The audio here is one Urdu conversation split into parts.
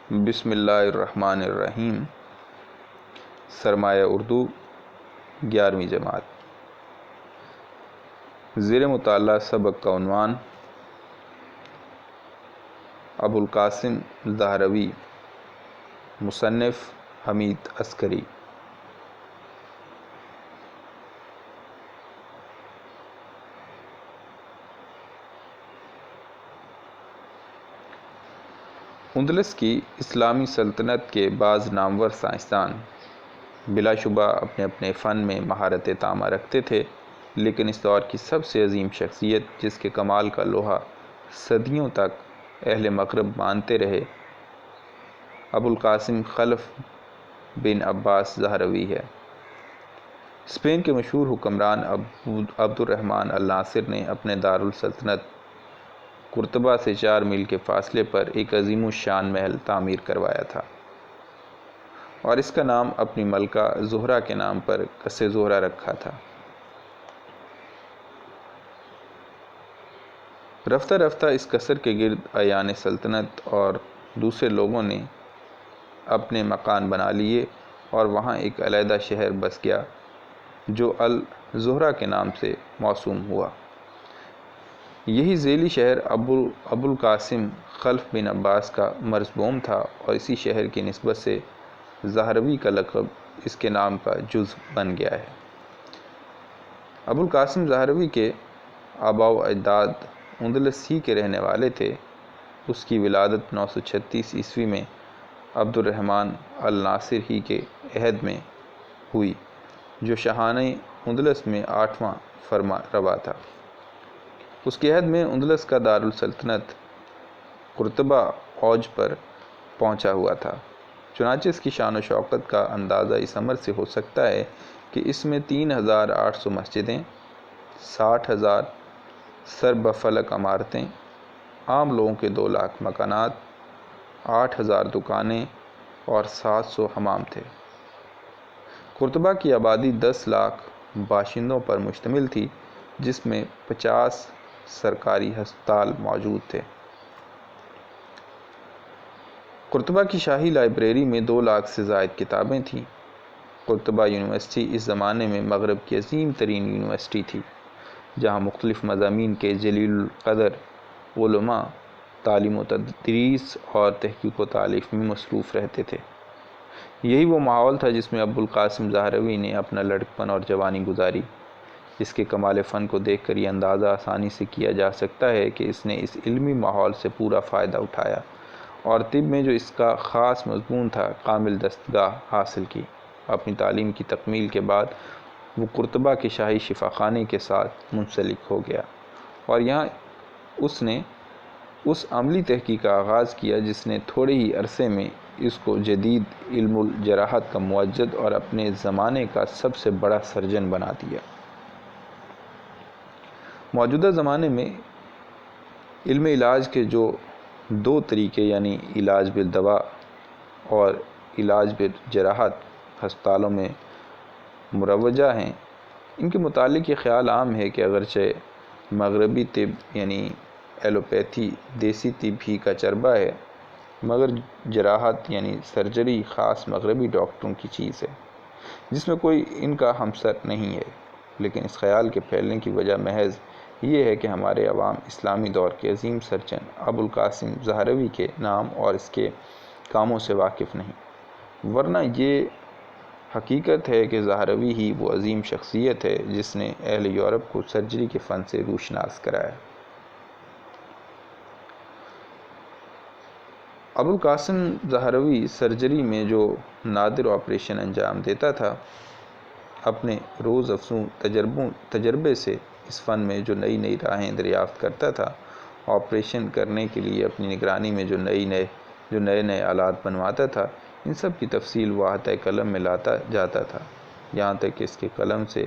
بسم اللہ الرحمن الرحیم۔ سرمایہ اردو 11ویں جماعت۔ زیر مطالعہ سبق کا عنوان ابوالقاسم زہروی، مصنف حمید عسکری۔ اندلس کی اسلامی سلطنت کے بعض نامور سائنسدان بلا شبہ اپنے اپنے فن میں مہارت تامہ رکھتے تھے، لیکن اس دور کی سب سے عظیم شخصیت جس کے کمال کا لوہا صدیوں تک اہل مغرب مانتے رہے، ابوالقاسم خلف بن عباس زہروی ہے۔ اسپین کے مشہور حکمران عبد الرحمن الناصر نے اپنے دارالسلطنت قرطبہ سے 4 میل کے فاصلے پر ایک عظیم الشان محل تعمیر کروایا تھا، اور اس کا نام اپنی ملکہ زہرہ کے نام پر قصر زہرہ رکھا تھا۔ رفتہ رفتہ اس قصر کے گرد اعیان سلطنت اور دوسرے لوگوں نے اپنے مکان بنا لیے، اور وہاں ایک علیحدہ شہر بس گیا جو الزہرہ کے نام سے موسوم ہوا۔ یہی ذیلی شہر ابوالقاسم خلف بن عباس کا مرزبوم تھا، اور اسی شہر کی نسبت سے زہروی کا لقب اس کے نام کا جزو بن گیا ہے۔ ابوالقاسم زہروی کے آباء و اجداد اندلس ہی کے رہنے والے تھے۔ اس کی ولادت 936 عیسوی میں عبد الرحمن الناصر ہی کے عہد میں ہوئی، جو شاہانہ اندلس میں 8واں فرما روا تھا۔ اس کے عہد میں اندلس کا دارالسلطنت قرطبہ اوج پر پہنچا ہوا تھا، چنانچہ اس کی شان و شوکت کا اندازہ اس امر سے ہو سکتا ہے کہ اس میں 3800 مسجدیں، 60,000 سر بفلک عمارتیں، عام لوگوں کے 2 لاکھ مکانات، 8,000 دکانیں اور 700 حمام تھے۔ قرطبہ کی آبادی 10 لاکھ باشندوں پر مشتمل تھی، جس میں 50 سرکاری ہسپتال موجود تھے۔ قرطبہ کی شاہی لائبریری میں 2 لاکھ سے زائد کتابیں تھیں۔ قرطبہ یونیورسٹی اس زمانے میں مغرب کی عظیم ترین یونیورسٹی تھی، جہاں مختلف مضامین کے جلیل القدر علماء تعلیم و تدریس اور تحقیق و تالیف میں مصروف رہتے تھے۔ یہی وہ ماحول تھا جس میں ابوالقاسم زہروی نے اپنا لڑکپن اور جوانی گزاری۔ اس کے کمال فن کو دیکھ کر یہ اندازہ آسانی سے کیا جا سکتا ہے کہ اس نے اس علمی ماحول سے پورا فائدہ اٹھایا، اور طب میں جو اس کا خاص مضمون تھا، کامل دستگاہ حاصل کی۔ اپنی تعلیم کی تکمیل کے بعد وہ قرطبہ کے شاہی شفا خانے کے ساتھ منسلک ہو گیا، اور یہاں اس نے اس عملی تحقیق کا آغاز کیا جس نے تھوڑے ہی عرصے میں اس کو جدید علم الجراحت کا موجد اور اپنے زمانے کا سب سے بڑا سرجن بنا دیا۔ موجودہ زمانے میں علم علاج کے جو 2 طریقے، یعنی علاج بالدوا اور علاج بالجراحت ہسپتالوں میں مروجہ ہیں، ان کے متعلق یہ خیال عام ہے کہ اگرچہ مغربی طب یعنی ایلوپیتھی دیسی طب ہی کا چربہ ہے، مگر جراحت یعنی سرجری خاص مغربی ڈاکٹروں کی چیز ہے، جس میں کوئی ان کا ہمسر نہیں ہے۔ لیکن اس خیال کے پھیلنے کی وجہ محض یہ ہے کہ ہمارے عوام اسلامی دور کے عظیم سرجن ابوالقاسم زہروی کے نام اور اس کے کاموں سے واقف نہیں، ورنہ یہ حقیقت ہے کہ زہروی ہی وہ عظیم شخصیت ہے جس نے اہل یورپ کو سرجری کے فن سے روشناس کرایا۔ ابوالقاسم زہروی سرجری میں جو نادر آپریشن انجام دیتا تھا، اپنے روز افزوں تجربے سے اس فن میں جو نئی راہیں دریافت کرتا تھا، آپریشن کرنے کے لیے اپنی نگرانی میں جو نئے آلات بنواتا تھا، ان سب کی تفصیل وہ احاطۂ قلم میں لاتا جاتا تھا، یہاں تک کہ اس کے قلم سے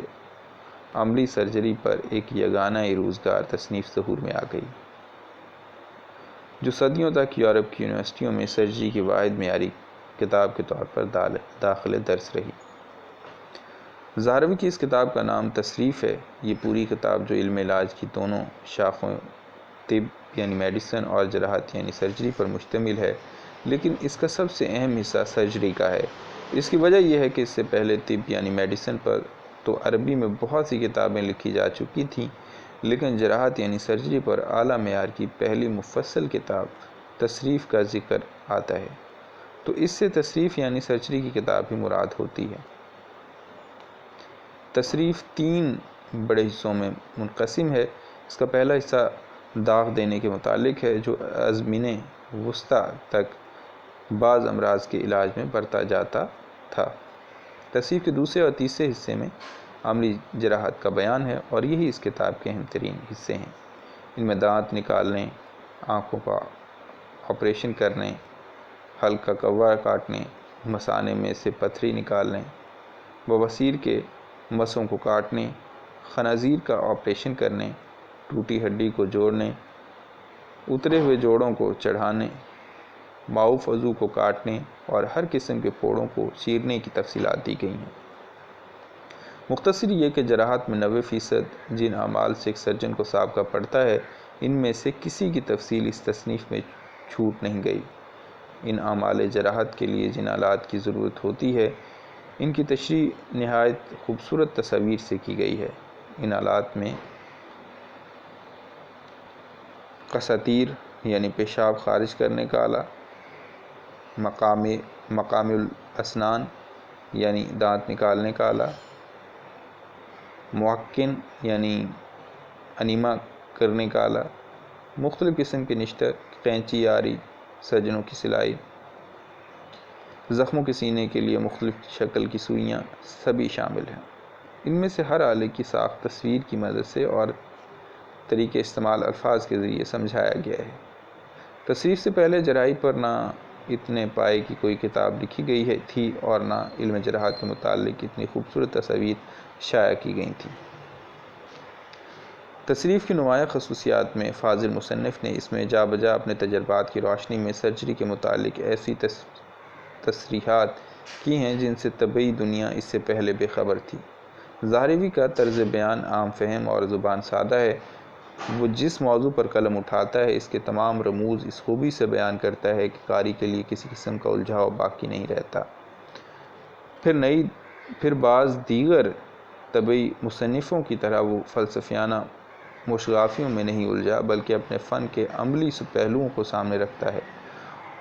عملی سرجری پر ایک یگانہ روزگار تصنیف ظہور میں آ گئی، جو صدیوں تک یورپ کی یونیورسٹیوں میں سرجری کی واحد معیاری کتاب کے طور پر داخل درس رہی۔ زہروی کی اس کتاب کا نام تصریف ہے۔ یہ پوری کتاب جو علم علاج کی دونوں شاخوں طب یعنی میڈیسن اور جراحت یعنی سرجری پر مشتمل ہے، لیکن اس کا سب سے اہم حصہ سرجری کا ہے۔ اس کی وجہ یہ ہے کہ اس سے پہلے طب یعنی میڈیسن پر تو عربی میں بہت سی کتابیں لکھی جا چکی تھیں، لیکن جراحت یعنی سرجری پر اعلیٰ معیار کی پہلی مفصل کتاب تصریف کا ذکر آتا ہے، تو اس سے تصریف یعنی سرجری کی کتاب ہی مراد ہوتی ہے۔ تصریف 3 بڑے حصوں میں منقسم ہے۔ اس کا پہلا حصہ داغ دینے کے متعلق ہے، جو ازمنہ وسطیٰ تک بعض امراض کے علاج میں برتا جاتا تھا۔ تصریف کے دوسرے اور تیسرے حصے میں عملی جراحت کا بیان ہے، اور یہی اس کتاب کے اہم ترین حصے ہیں۔ ان میں دانت نکالنے، آنکھوں کا آپریشن کرنے، حلق کا کوا کاٹنے، مثانے میں سے پتھری نکالنے، بواسیر کے مسوں کو کاٹنے، خنازیر کا آپریشن کرنے، ٹوٹی ہڈی کو جوڑنے، اترے ہوئے جوڑوں کو چڑھانے، معوف عضو کو کاٹنے اور ہر قسم کے پھوڑوں کو چیرنے کی تفصیلات دی گئی ہیں۔ مختصر یہ کہ جراحت میں 90% جن اعمال سے ایک سرجن کو سابقہ پڑتا ہے، ان میں سے کسی کی تفصیل اس تصنیف میں چھوٹ نہیں گئی۔ ان اعمال جراحت کے لیے جن آلات کی ضرورت ہوتی ہے، ان کی تشریح نہایت خوبصورت تصاویر سے کی گئی ہے۔ ان آلات میں قسطیر یعنی پیشاب خارج کرنے کا آلہ، مقام الاسنان یعنی دانت نکالنے کا آلہ، معقن یعنی انیما کرنے کا آلہ، مختلف قسم کے نشتر، قینچی آری، سرجنوں کی سلائی، زخموں کے سینے کے لیے مختلف شکل کی سوئیاں سبھی شامل ہیں۔ ان میں سے ہر آلے کی ساخت تصویر کی مدد سے اور طریقہ استعمال الفاظ کے ذریعے سمجھایا گیا ہے۔ تصریف سے پہلے جراحی پر نہ اتنے پائے کی کوئی کتاب لکھی گئی تھی اور نہ علم جراحت کے متعلق اتنی خوبصورت تصاویر شائع کی گئی تھیں۔ تصریف کی نمایاں خصوصیات میں فاضل مصنف نے اس میں جا بجا اپنے تجربات کی روشنی میں سرجری کے متعلق ایسی تصریحات کی ہیں جن سے طبی دنیا اس سے پہلے بے خبر تھی۔ ظاہروی کا طرز بیان عام فہم اور زبان سادہ ہے۔ وہ جس موضوع پر قلم اٹھاتا ہے، اس کے تمام رموز اس خوبی سے بیان کرتا ہے کہ قاری کے لیے کسی قسم کا الجھاؤ باقی نہیں رہتا۔ پھر بعض دیگر طبی مصنفوں کی طرح وہ فلسفیانہ مشغافیوں میں نہیں الجھا، بلکہ اپنے فن کے عملی پہلوؤں کو سامنے رکھتا ہے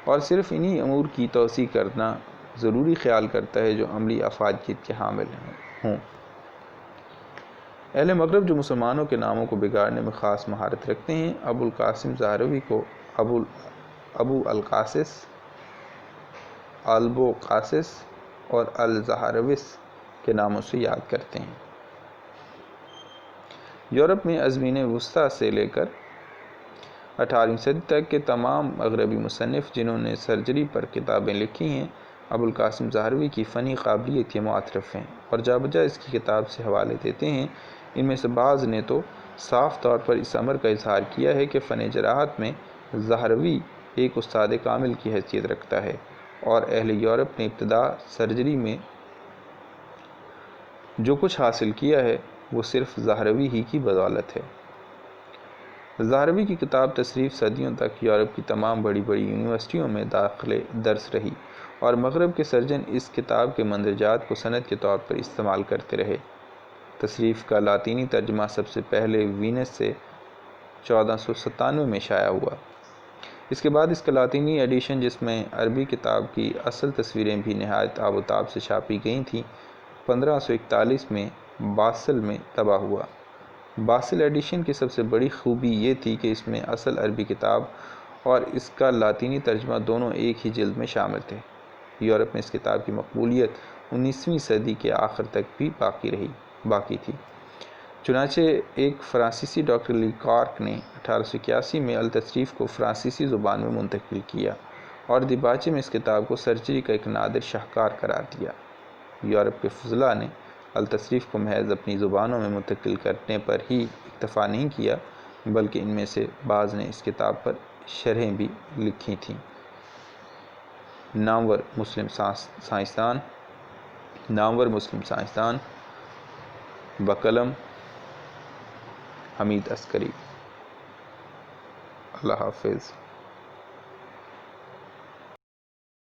اور صرف انہی امور کی توسیع کرنا ضروری خیال کرتا ہے جو عملی افادیت کے حامل ہوں۔ اہل مغرب جو مسلمانوں کے ناموں کو بگاڑنے میں خاص مہارت رکھتے ہیں، ابو القاسم زہروی کو ابو القاسس، البوقاسس اور الزہروس کے ناموں سے یاد کرتے ہیں۔ یورپ میں ازمینہ وسطیٰ سے لے کر 18ویں صدی تک کے تمام مغربی مصنف جنہوں نے سرجری پر کتابیں لکھی ہیں، ابو القاسم زہروی کی فنی قابلیت کے معترف ہیں اور جا بجا اس کی کتاب سے حوالے دیتے ہیں۔ ان میں سے بعض نے تو صاف طور پر اس امر کا اظہار کیا ہے کہ فن جراحت میں زہروی ایک استاد کامل کی حیثیت رکھتا ہے، اور اہل یورپ نے ابتدا سرجری میں جو کچھ حاصل کیا ہے وہ صرف زہروی ہی کی بدولت ہے۔ زہروی کی کتاب تصریف صدیوں تک یورپ کی تمام بڑی بڑی یونیورسٹیوں میں داخل درس رہی، اور مغرب کے سرجن اس کتاب کے مندرجات کو سند کے طور پر استعمال کرتے رہے۔ تصریف کا لاطینی ترجمہ سب سے پہلے وینس سے 1497 میں شائع ہوا۔ اس کے بعد اس کا لاطینی ایڈیشن، جس میں عربی کتاب کی اصل تصویریں بھی نہایت آب و تاب سے چھاپی گئی تھیں، 1541 میں باسل میں طبع ہوا۔ باسل ایڈیشن کی سب سے بڑی خوبی یہ تھی کہ اس میں اصل عربی کتاب اور اس کا لاطینی ترجمہ دونوں ایک ہی جلد میں شامل تھے۔ یورپ میں اس کتاب کی مقبولیت 19ویں صدی کے آخر تک بھی باقی تھی۔ چنانچہ ایک فرانسیسی ڈاکٹر لی کارک نے 1881 میں التصریف کو فرانسیسی زبان میں منتقل کیا اور دیباچے میں اس کتاب کو سرجری کا ایک نادر شاہکار قرار دیا۔ یورپ کے فضلاء نے التصریف کو محض اپنی زبانوں میں منتقل کرنے پر ہی اکتفا نہیں کیا، بلکہ ان میں سے بعض نے اس کتاب پر شرحیں بھی لکھی تھیں۔ نامور مسلم سائنسدان بقلم حمید عسکری۔ اللہ حافظ۔